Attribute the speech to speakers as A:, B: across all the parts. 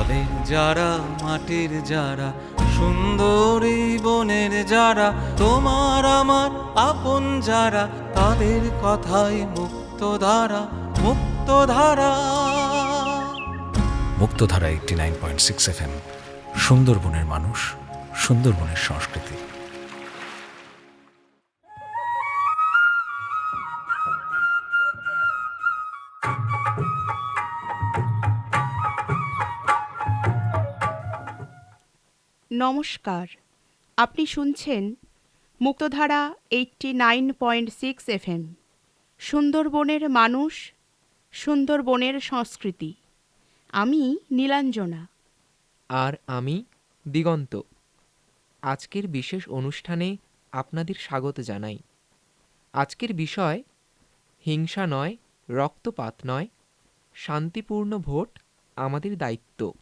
A: তাদের যারা মাটির যারা সুন্দরী বনের যারা তোমার আমার আপন যারা তাদের কথাই মুক্তধারা মুক্তধারা।
B: মুক্তধারা 89.6 FM, সুন্দরবনের মানুষ, সুন্দরবনের সংস্কৃতি।
C: নমস্কার, আপনি শুনছেন মুক্তধারা 89.6 FM, সুন্দরবনের মানুষ, সুন্দরবনের সংস্কৃতি। আমি নীলাঞ্জনা।
D: আর আমি দিগন্ত। আজকের বিশেষ অনুষ্ঠানে আপনাদের স্বাগত জানাই। আজকের বিষয় হিংসা নয়, রক্তপাত নয়, শান্তিপূর্ণ ভোট আমাদের দায়িত্ব।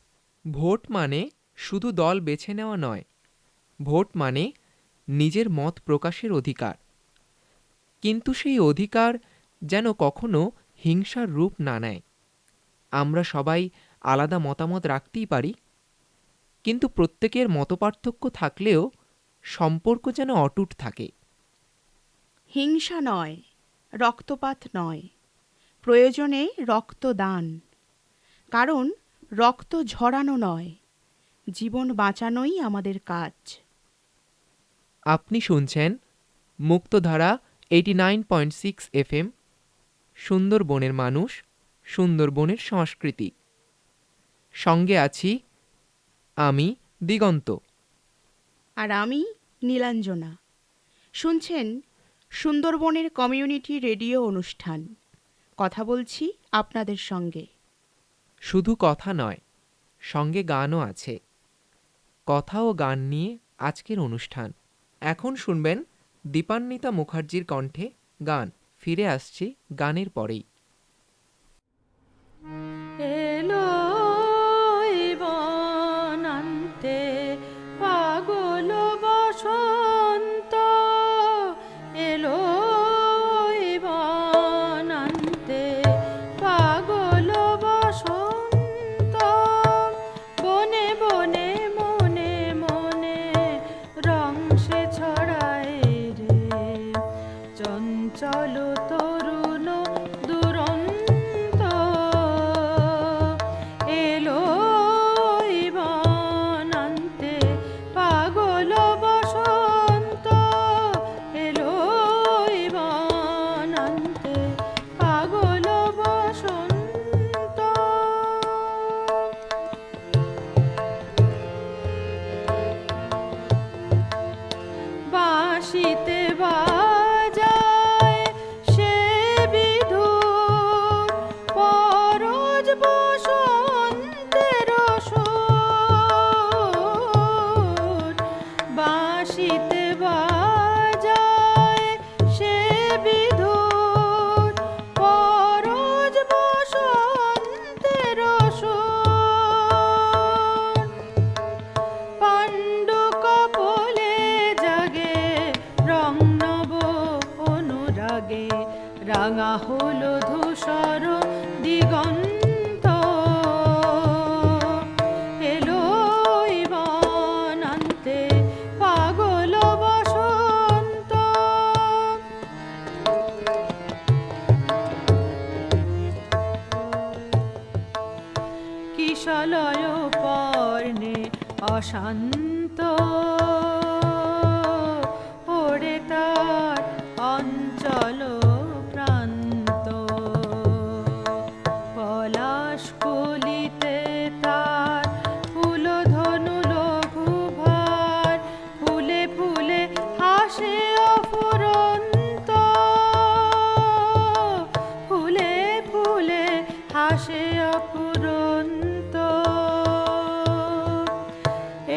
D: ভোট মানে শুধু দল বেছে নেওয়া নয়, ভোট মানে নিজের মত প্রকাশের অধিকার। কিন্তু সেই অধিকার যেন কখনো হিংসার রূপ না নেয়। আমরা সবাই আলাদা মতামত রাখতেই পারি, কিন্তু প্রত্যেকের মতপার্থক্য থাকলেও সম্পর্ক যেন অটুট থাকে।
C: হিংসা নয়, রক্তপাত নয়, প্রয়োজনে রক্তদান। কারণ রক্ত ঝরানো নয়, জীবন বাঁচানোই আমাদের কাজ।
D: আপনি শুনছেন মুক্তধারা 89.6 FM, সুন্দরবনের মানুষ, সুন্দরবনের সংস্কৃতি। সঙ্গে আছি আমি দিগন্ত।
C: আর আমি নীলাঞ্জনা। শুনছেন সুন্দরবনের কমিউনিটি রেডিও অনুষ্ঠান। কথা বলছি আপনাদের সঙ্গে।
D: শুধু কথা নয়, সঙ্গে গানও আছে। কথা ও গান নিয়ে আজকের অনুষ্ঠান। এখন শুনবেন দীপান্বিতা মুখার্জির কণ্ঠে গান। ফিরে আসছি গানের পরেই।
E: এলো বনান্তে পাগল বসন্ত, এলো বনান্তে পাগল বসন্ত, বনে বনে মনে মনে রং সে ছড়ায় রে, চঞ্চল তরুণ দুরন্ত, এলো বনান্তে পাগল বসন্ত, এলো বনান্তে পাগল বসন্ত। বাঁশিতে বাজায় সে বিধুর, পরজ বসন্তের সুর। বাঁশিতে বাজায় সে বিধুর, পরজ বসন্তের সুর। পাণ্ডু কপলে জাগে রং নব অনুরাগে, রাঙা হলো ধূসর দিগন্ত, এলো বনান্তে পাগল বসন্ত। কিশলয় পর্ণে অশান্ত, ওড়ে তার অঞ্চল প্রান্ত। পলাশ কলিতে তার ফুল ধনু লঘু ভার, ফুলে ফুলে হাসে অফুরন্ত, ফুলে ফুলে হাসে অফুরন্ত।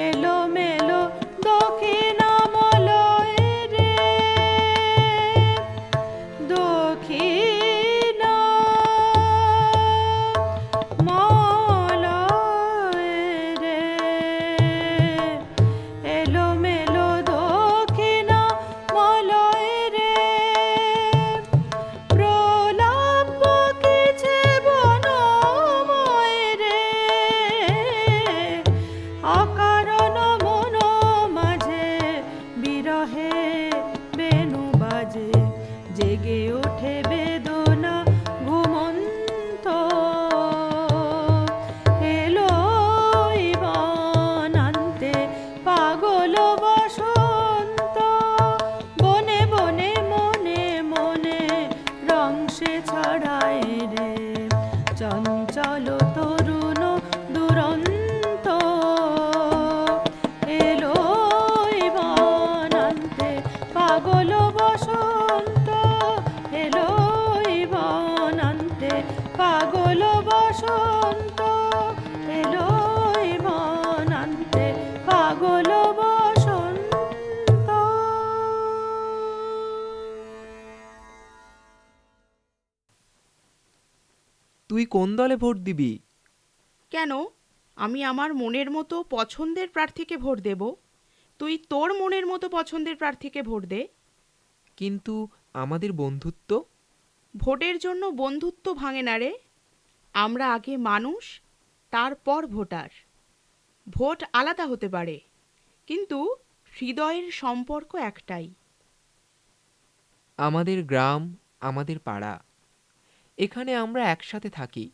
E: এলো মেলো দক্ষিণামলয় রে, দক্ষিণামলয় রে, এলো মেলো দক্ষিণামলয় রে। প্রলাপ বকিছে বনময় রে, ওঠে বেদনা ঘুমন্ত এলো বনান্তে পাগল বসন্ত বনে বনে মনে মনে রং সে ছড়ায় রে চঞ্চল তরুণ দুরন্ত এলো বনান্তে পাগল বসন্ত এলো বনান্তে পাগল বসন্ত এলো বনান্তে পাগল বসন্ত।
D: তুই কোন দলে ভোট দিবি?
C: কেন, আমি আমার মনের মতো পছন্দের প্রার্থীকে ভোট দেব, তুই তোর মনের মতো পছন্দের প্রার্থীকে ভোট দে।
D: কিন্তু আমাদের বন্ধুত্ব?
C: ভোটের জন্য বন্ধুত্ব ভাঙে না রে। আমরা আগে মানুষ, তারপর ভোটার। ভোট আলাদা হতে পারে, কিন্তু হৃদয়ের সম্পর্ক একটাই।
D: আমাদের গ্রাম, আমাদের পাড়া, এখানে আমরা একসাথে থাকি,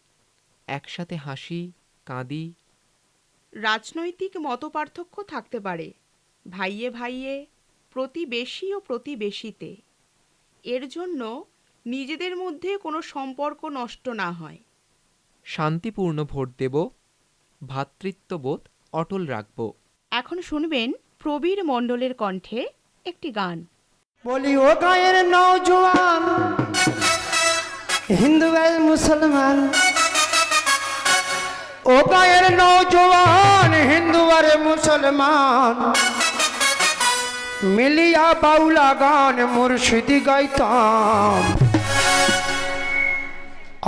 D: একসাথে হাসি কাঁদি।
C: রাজনৈতিক মতপার্থক্য থাকতে পারে, ভাইয়ে ভাইয়ে, প্রতিবেশী ও প্রতিবেশীতে। এর জন্য নিজেদের মধ্যে কোনো সম্পর্ক নষ্ট না হয়।
D: শান্তিপূর্ণ ভোট দেব, ভ্রাতৃত্ববোধ অটল রাখব।
C: এখন শুনবেন প্রবীর মণ্ডলের কণ্ঠে একটি গান।
F: বলি ও গায়ের নৌজওয়ান, হিন্দু আর মুসলমান, ও গায়ের নৌজওয়ান, হিন্দু আর মুসলমান, মিলিয়া বাউলা গান মুর্শিদি গাইতাম।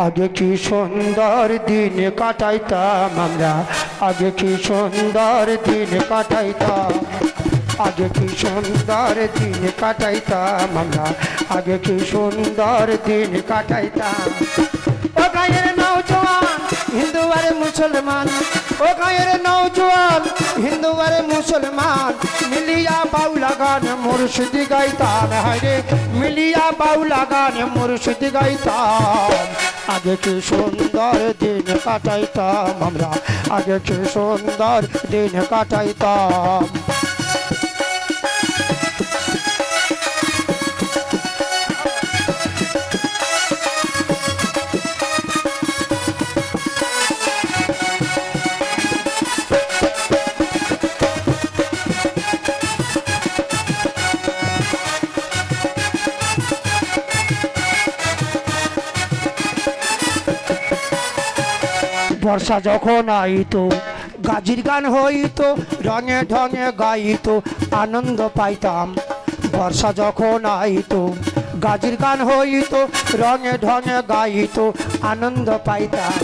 F: আগে কি সুন্দর দিন কাটাইতাম আমরা, আগে কি সুন্দর দিন কাটাইতাম, আগে কি সুন্দর দিন কাটাইতাম আমরা, আগে কি সুন্দর দিন কাটাইতাম। ও গায়ের নৌজওয়ান, হিন্দু আর মুসলমান, ও গায়ের নৌজওয়ান, হিন্দু আর মুসলমান, মিলিয়া বাউলা গান মুর্শিদি গাইতাম। হায়রে মিলিয়া বাউলা গান মুর্শিদি গাইতাম। আগে কি সুন্দর দিন কাটাইতাম আমরা, আগে কি সুন্দর দিন কাটাইতাম। বর্ষা যখন আইতো গাজির গান হইতো, রঙে ঢঙে গাইতো আনন্দ পাইতাম। বর্ষা যখন আইতো গাজির গান হইতো, রঙে ঢঙে গাইতো আনন্দ পাইতাম।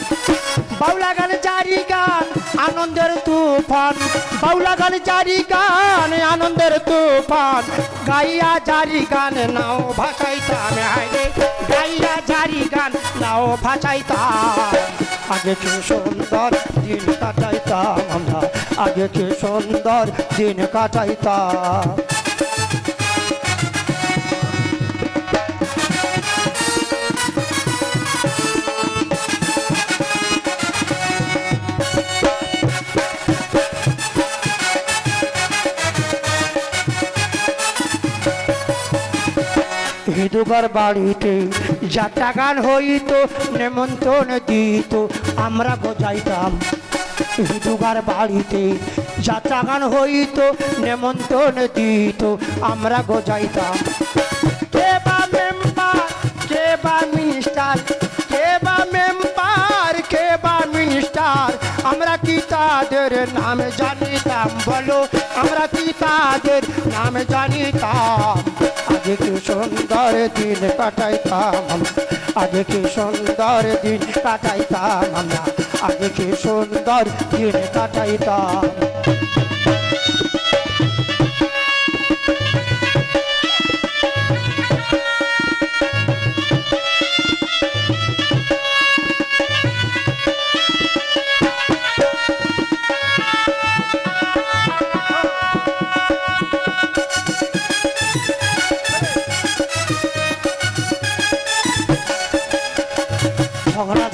F: বাউলা গান জারি গান আনন্দের তুফান, বাউলা গান জারি গান আনন্দের তুফান, গাইয়া জারি গান নাও ভাসাইতাম। হায়রে গাইয়া জারি গান নাও ভাসাইতাম। আগে কি সুন্দর দিন কাটাইতাম আমরা, আগে কি সুন্দর দিন কাটাইতাম। হিন্দুবার বাড়িতে যাত্রা গান হইতো, নেমন্তণ দিত আমরা গজাইতাম। হিন্দুবার বাড়িতে যাত্রা গান হইতো, নেমন্তণ দিত আমরা গজাইতাম। কে বা মেম্বার, কে বা মিনিস্টার, কে বা মেম্বার, কে বা মিনিস্টার, আমরা কি তাদের নাম জানিতাম? বলো আমরা কি তাদের নাম জানিতাম? আগে কি সুন্দর দিন কাটাইতাম আমরা, আগে কি সুন্দর দিন কাটাইতাম আমরা, আগে কি সুন্দর দিন কাটাইতাম।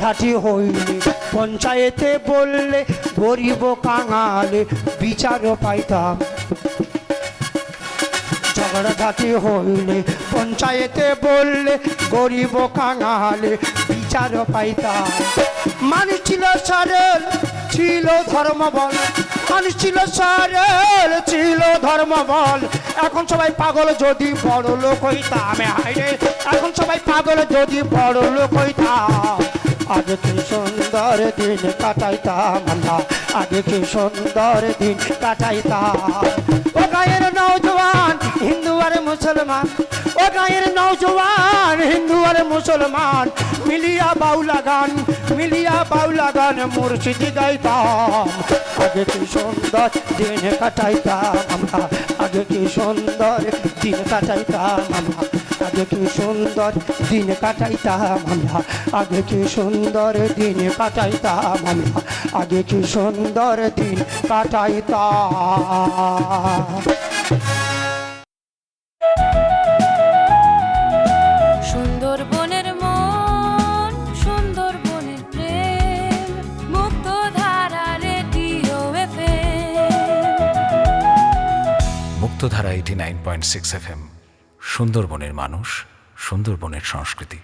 F: ঝগড়াঝাটি হইলে পঞ্চায়েতে বললে গরিব কাঙালে বিচারও পাইতাম। ঝগড়াঝাটি হইলে পঞ্চায়েতে বললে গরিব কাঙালে বিচারও পাইতাম। মানুষ ছিল সরল, ছিল ধর্মবল, মানুষ ছিল সরল, ছিল ধর্মবল। এখন সবাই পাগল যদি বড় লোক হইতাম, হায়রে এখন সবাই পাগল যদি বড় লোক হইতাম। আগে কি সুন্দর দিন কাটাইতাম আমরা, আগে কি সুন্দর দিন কাটাইতাম। ও গায়ের নৌজওয়ান হিন্দু আর মুসলমান, ও গায়ের নৌজওয়ান হিন্দু আর মুসলমান, মিলিয়া বাউলা গান, মিলিয়া বাউলা গান মুর্শিদি গাইতাম। আগে কি সুন্দর দিন কাটাইতাম আমরা, আগে কি সুন্দর দিন কাটাইতাম আমরা, আগে কি সুন্দর দিন কাটাইতাম আমরা, আগে কি সুন্দর দিন কাটাইতাম আমরা, আগে কি সুন্দর দিন কাটাইতাম।
E: সুন্দরবনের মন, সুন্দরবনের প্রেম, মুক্তধারা রেডিও FM।
B: মুক্তধারা 89.6 FM, সুন্দরবনের মানুষ, সুন্দরবনের সংস্কৃতি।